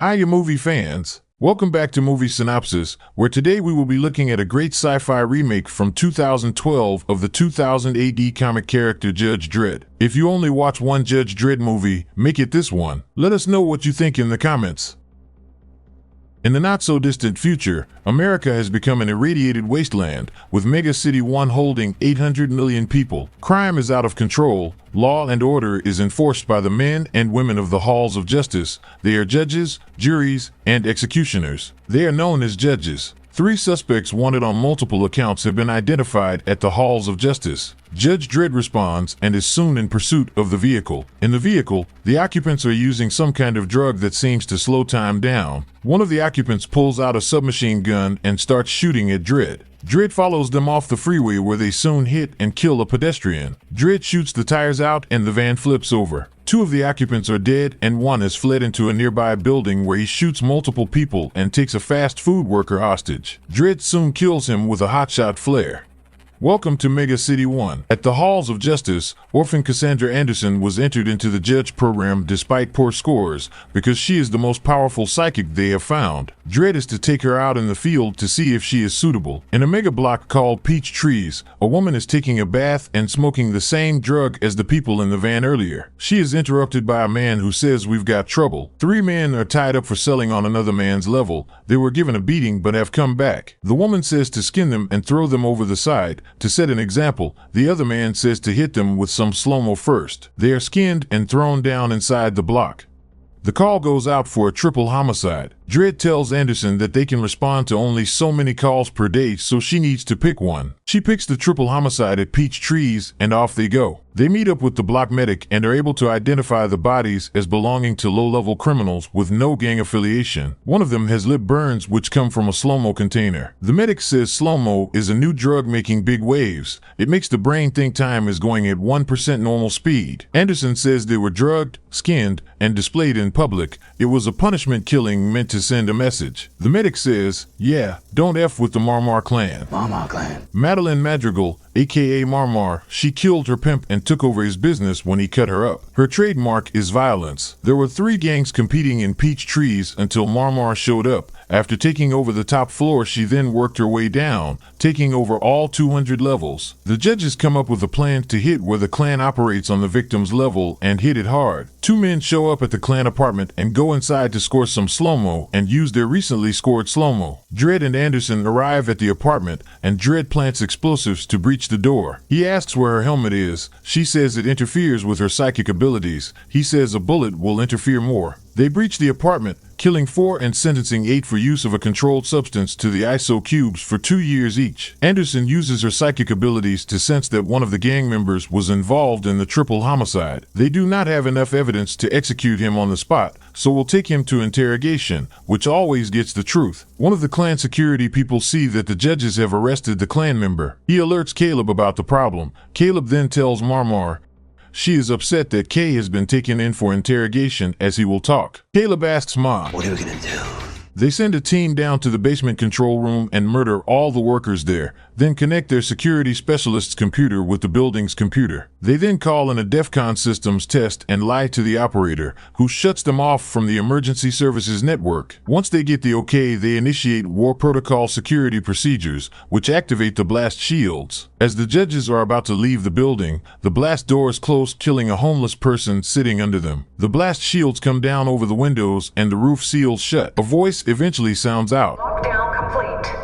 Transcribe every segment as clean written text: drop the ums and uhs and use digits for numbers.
Hiya movie fans! Welcome back to Movie Synopsis, where today we will be looking at a great sci-fi remake from 2012 of the 2000 AD comic character Judge Dredd. If you only watch one Judge Dredd movie, make it this one. Let us know what you think in the comments. In the not-so-distant future, America has become an irradiated wasteland, with Mega City 1 holding 800 million people. Crime is out of control. Law and order is enforced by the men and women of the halls of justice. They are judges, juries, and executioners. They are known as judges. 3 suspects wanted on multiple accounts have been identified at the halls of justice. Judge Dredd responds and is soon in pursuit of the vehicle. In the vehicle, the occupants are using some kind of drug that seems to slow time down. One of the occupants pulls out a submachine gun and starts shooting at Dredd. Dredd follows them off the freeway where they soon hit and kill a pedestrian. Dredd shoots the tires out and the van flips over. 2 of the occupants are dead and 1 has fled into a nearby building where he shoots multiple people and takes a fast food worker hostage. Dredd soon kills him with a hotshot flare. Welcome to Mega City 1. At the halls of justice, orphan Cassandra Anderson was entered into the judge program despite poor scores because she is the most powerful psychic they have found. Dredd is to take her out in the field to see if she is suitable. In a mega block called Peach Trees, a woman is taking a bath and smoking the same drug as the people in the van earlier. She is interrupted by a man who says we've got trouble. 3 men are tied up for selling on another man's level. They were given a beating but have come back. The woman says to skin them and throw them over the side. To set an example, the other man says to hit them with some slow-mo first. They are skinned and thrown down inside the block. The call goes out for a triple homicide. Dredd tells Anderson that they can respond to only so many calls per day, so she needs to pick one. She picks the triple homicide at Peach Trees, and off they go. They meet up with the block medic and are able to identify the bodies as belonging to low-level criminals with no gang affiliation. One of them has lip burns which come from a slow-mo container. The medic says slow-mo is a new drug making big waves. It makes the brain think time is going at 1% normal speed. Anderson says they were drugged, skinned, and displayed in public. It was a punishment killing meant to send a message. The medic says, yeah, don't F with the Marmar clan. Marmar clan. Madeline Madrigal, aka Marmar, she killed her pimp and took over his business when he cut her up. Her trademark is violence. There were 3 gangs competing in Peach Trees until Marmar showed up. After taking over the top floor, she then worked her way down, taking over all 200 levels. The judges come up with a plan to hit where the clan operates on the victim's level and hit it hard. 2 men show up at the clan apartment and go inside to score some slow-mo and use their recently scored slow-mo. Dredd and Anderson arrive at the apartment and Dredd plants explosives to breach the door. He asks where her helmet is. She says it interferes with her psychic abilities. He says a bullet will interfere more. They breach the apartment, killing 4 and sentencing 8 for use of a controlled substance to the ISO cubes for 2 years each. Anderson uses her psychic abilities to sense that one of the gang members was involved in the triple homicide. They do not have enough evidence to execute him on the spot, so will take him to interrogation, which always gets the truth. One of the clan security people see that the judges have arrested the clan member. He alerts Caleb about the problem. Caleb then tells Marmar she is upset that Kay has been taken in for interrogation as he will talk. Caleb asks Mom, What are we gonna do? They send a team down to the basement control room and murder all the workers there, then connect their security specialist's computer with the building's computer. They then call in a DEFCON systems test and lie to the operator, who shuts them off from the emergency services network. Once they get the okay, they initiate war protocol security procedures, which activate the blast shields. As the judges are about to leave the building, the blast doors close, killing a homeless person sitting under them. The blast shields come down over the windows and the roof seals shut. A voice eventually sounds out. Lockdown complete.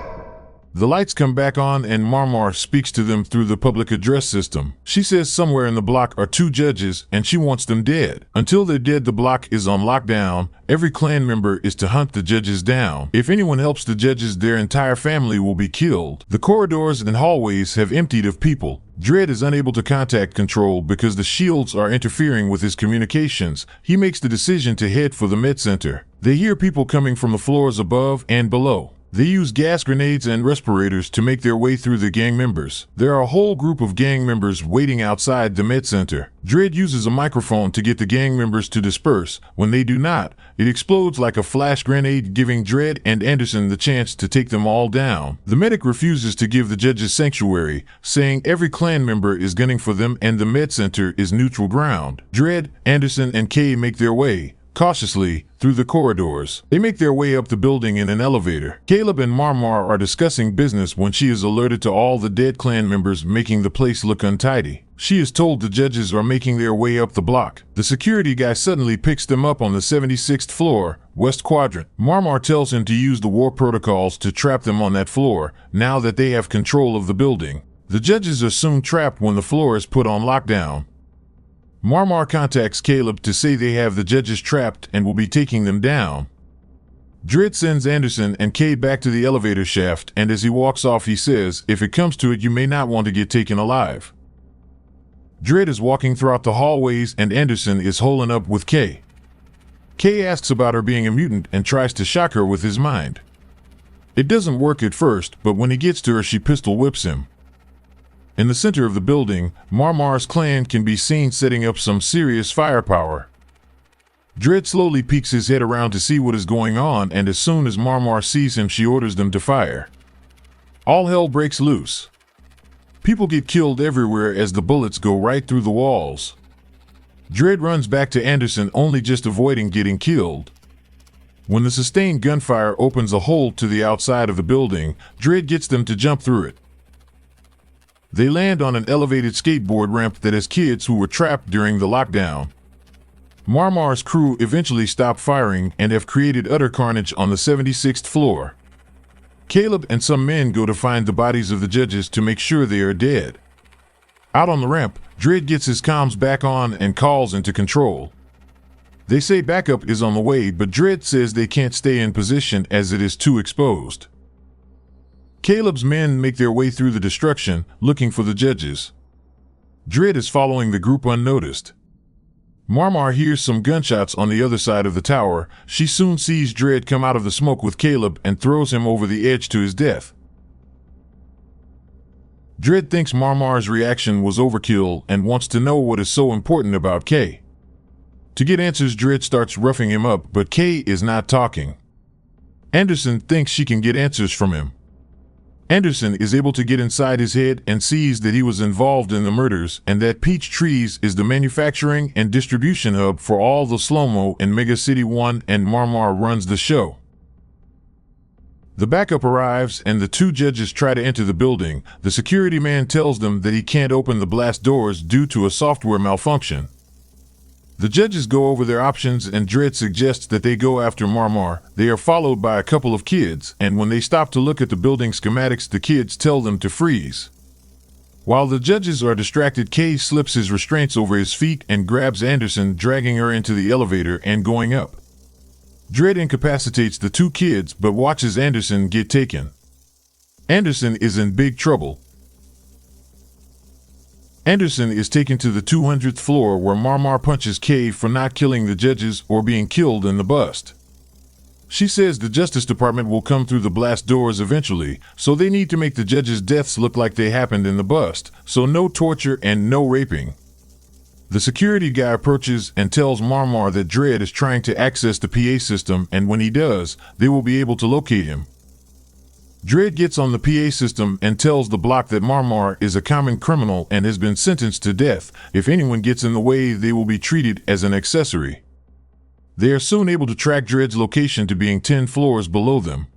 The lights come back on and Marmar speaks to them through the public address system. She says somewhere in the block are 2 judges and she wants them dead. Until they're dead, the block is on lockdown. Every clan member is to hunt the judges down. If anyone helps the judges, their entire family will be killed. The corridors and hallways have emptied of people. Dredd is unable to contact Control because the shields are interfering with his communications. He makes the decision to head for the med center. They hear people coming from the floors above and below. They use gas grenades and respirators to make their way through the gang members. There are a whole group of gang members waiting outside the med center. Dredd uses a microphone to get the gang members to disperse. When they do not, it explodes like a flash grenade, giving Dredd and Anderson the chance to take them all down. The medic refuses to give the judges sanctuary, saying every clan member is gunning for them and the med center is neutral ground. Dredd, Anderson, and Kay make their way. cautiously, through the corridors. They make their way up the building in an elevator. Caleb and Marmar are discussing business when she is alerted to all the dead clan members making the place look untidy. She is told the judges are making their way up the block. The security guy suddenly picks them up on the 76th floor, West Quadrant. Marmar tells him to use the war protocols to trap them on that floor, now that they have control of the building. The judges are soon trapped when the floor is put on lockdown. Marmar contacts Caleb to say they have the judges trapped and will be taking them down. Dredd sends Anderson and Kay back to the elevator shaft, and as he walks off he says, "If it comes to it, you may not want to get taken alive." Dredd is walking throughout the hallways and Anderson is holding up with Kay. Kay asks about her being a mutant and tries to shock her with his mind. It doesn't work at first, but when he gets to her she pistol whips him. In the center of the building, Marmar's clan can be seen setting up some serious firepower. Dredd slowly peeks his head around to see what is going on, and as soon as Marmar sees him she orders them to fire. All hell breaks loose. People get killed everywhere as the bullets go right through the walls. Dredd runs back to Anderson, only just avoiding getting killed. When the sustained gunfire opens a hole to the outside of the building, Dredd gets them to jump through it. They land on an elevated skateboard ramp that has kids who were trapped during the lockdown. Marmar's crew eventually stop firing and have created utter carnage on the 76th floor. Caleb and some men go to find the bodies of the judges to make sure they are dead. Out on the ramp, Dredd gets his comms back on and calls into control. They say backup is on the way, but Dredd says they can't stay in position as it is too exposed. Caleb's men make their way through the destruction, looking for the judges. Dredd is following the group unnoticed. Marmar hears some gunshots on the other side of the tower. She soon sees Dredd come out of the smoke with Caleb and throws him over the edge to his death. Dredd thinks Marmar's reaction was overkill and wants to know what is so important about Kay. To get answers, Dredd starts roughing him up, but Kay is not talking. Anderson thinks she can get answers from him. Anderson is able to get inside his head and sees that he was involved in the murders and that Peach Trees is the manufacturing and distribution hub for all the slow-mo in Mega City 1, and Marmar runs the show. The backup arrives and the two judges try to enter the building. The security man tells them that he can't open the blast doors due to a software malfunction. The judges go over their options and Dredd suggests that they go after Marmar. They are followed by a couple of kids, and when they stop to look at the building schematics, the kids tell them to freeze. While the judges are distracted, Kay slips his restraints over his feet and grabs Anderson, dragging her into the elevator and going up. Dredd incapacitates the two kids but watches Anderson get taken. Anderson is in big trouble. Anderson is taken to the 200th floor where Marmar punches Kay for not killing the judges or being killed in the bust. She says the Justice Department will come through the blast doors eventually, so they need to make the judges' deaths look like they happened in the bust, so no torture and no raping. The security guy approaches and tells Marmar that Dredd is trying to access the PA system, and when he does, they will be able to locate him. Dredd gets on the PA system and tells the block that Marmar is a common criminal and has been sentenced to death. If anyone gets in the way, they will be treated as an accessory. They are soon able to track Dredd's location to being 10 floors below them.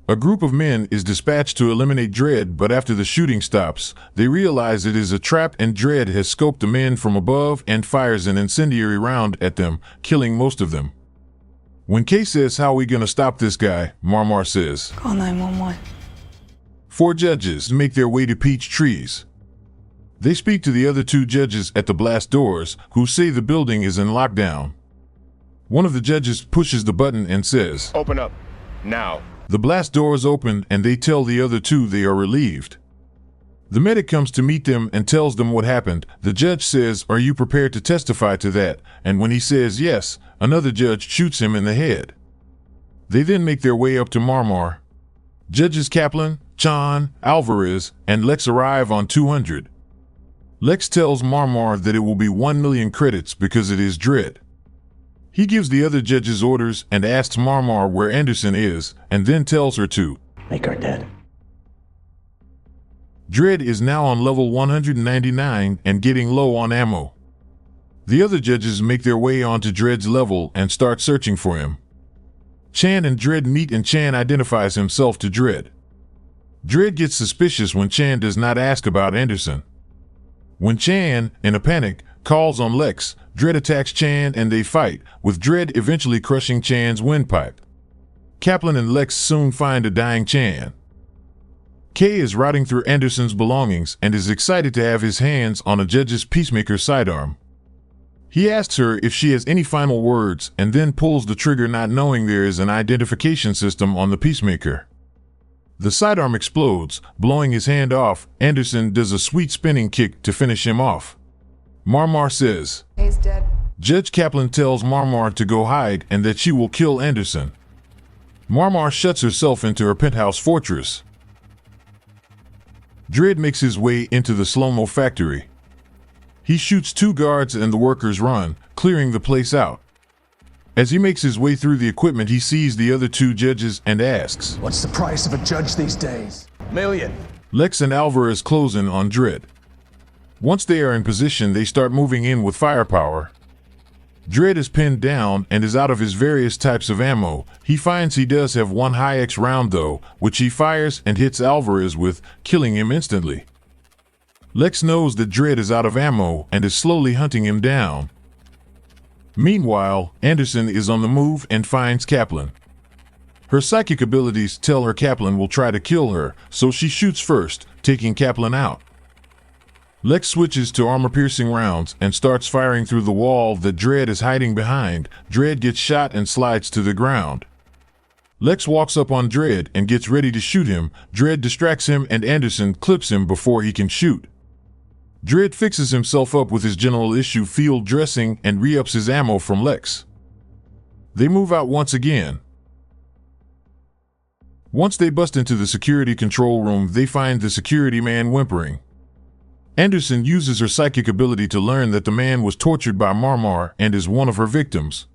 A group of men is dispatched to eliminate Dredd, but after the shooting stops, they realize it is a trap and Dredd has scoped the men from above and fires an incendiary round at them, killing most of them. When Kay says, "How are we gonna stop this guy?" Marmar says, "Call 911. 4 judges make their way to Peach Trees. They speak to the other 2 judges at the blast doors, who say the building is in lockdown. One of the judges pushes the button and says, "Open up, now." The blast doors open and they tell the other 2 they are relieved. The medic comes to meet them and tells them what happened. The judge says, "Are you prepared to testify to that?" And when he says yes, another judge shoots him in the head. They then make their way up to Marmar. Judges Kaplan, Chan, Alvarez, and Lex arrive on 200. Lex tells Marmar that it will be 1 million credits because it is Dredd. He gives the other judges orders and asks Marmar where Anderson is, and then tells her to make her dead. Dredd is now on level 199 and getting low on ammo. The other judges make their way onto Dredd's level and start searching for him. Chan and Dredd meet and Chan identifies himself to Dredd. Dredd gets suspicious when Chan does not ask about Anderson. When Chan, in a panic, calls on Lex, Dredd attacks Chan and they fight, with Dredd eventually crushing Chan's windpipe. Kaplan and Lex soon find a dying Chan. Kay is routing through Anderson's belongings and is excited to have his hands on a judge's peacemaker sidearm. He asks her if she has any final words and then pulls the trigger, not knowing there is an identification system on the peacemaker. The sidearm explodes, blowing his hand off. Anderson does a sweet spinning kick to finish him off. Marmar says, "He's dead." Judge Kaplan tells Marmar to go hide and that she will kill Anderson. Marmar shuts herself into her penthouse fortress. Dredd makes his way into the slow-mo factory. He shoots 2 guards and the workers run, clearing the place out. As he makes his way through the equipment, he sees the other 2 judges and asks, "What's the price of a judge these days?" Million. Lex and Alvarez closing on Dredd. Once they are in position, they start moving in with firepower. Dredd is pinned down and is out of his various types of ammo. He finds he does have 1 high-X round though, which he fires and hits Alvarez with, killing him instantly. Lex knows that Dredd is out of ammo and is slowly hunting him down. Meanwhile, Anderson is on the move and finds Kaplan. Her psychic abilities tell her Kaplan will try to kill her, so she shoots first, taking Kaplan out. Lex switches to armor-piercing rounds and starts firing through the wall that Dredd is hiding behind. Dredd gets shot and slides to the ground. Lex walks up on Dredd and gets ready to shoot him. Dredd distracts him and Anderson clips him before he can shoot. Dredd fixes himself up with his general issue field dressing and re-ups his ammo from Lex. They move out once again. Once they bust into the security control room, they find the security man whimpering. Anderson uses her psychic ability to learn that the man was tortured by Marmar and is one of her victims.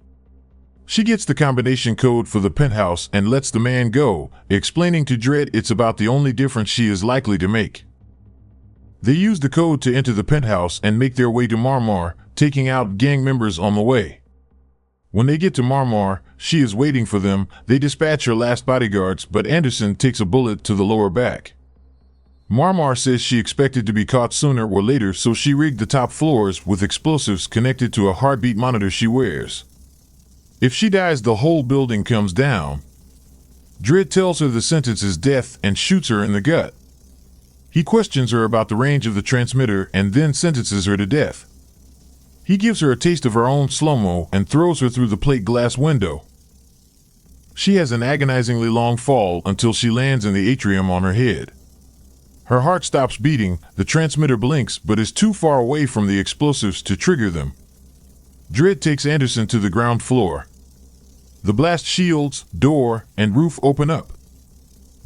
She gets the combination code for the penthouse and lets the man go, explaining to Dredd it's about the only difference she is likely to make. They use the code to enter the penthouse and make their way to Marmar, taking out gang members on the way. When they get to Marmar, she is waiting for them. They dispatch her last bodyguards, but Anderson takes a bullet to the lower back. Marmar says she expected to be caught sooner or later, so she rigged the top floors with explosives connected to a heartbeat monitor she wears. If she dies, the whole building comes down. Dredd tells her the sentence is death and shoots her in the gut. He questions her about the range of the transmitter and then sentences her to death. He gives her a taste of her own slow-mo and throws her through the plate glass window. She has an agonizingly long fall until she lands in the atrium on her head. Her heart stops beating, the transmitter blinks but is too far away from the explosives to trigger them. Dredd takes Anderson to the ground floor. The blast shields, door, and roof open up.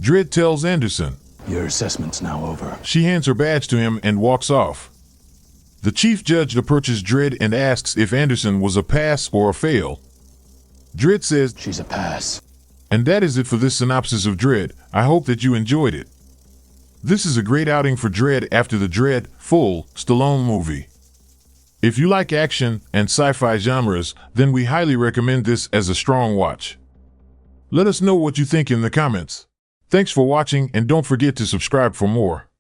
Dredd tells Anderson, "Your assessment's now over." She hands her badge to him and walks off. The chief judge approaches Dredd and asks if Anderson was a pass or a fail. Dredd says, "She's a pass." And that is it for this synopsis of Dredd. I hope that you enjoyed it. This is a great outing for Dredd after the Dredd full Stallone movie. If you like action and sci-fi genres, then we highly recommend this as a strong watch. Let us know what you think in the comments. Thanks for watching and don't forget to subscribe for more.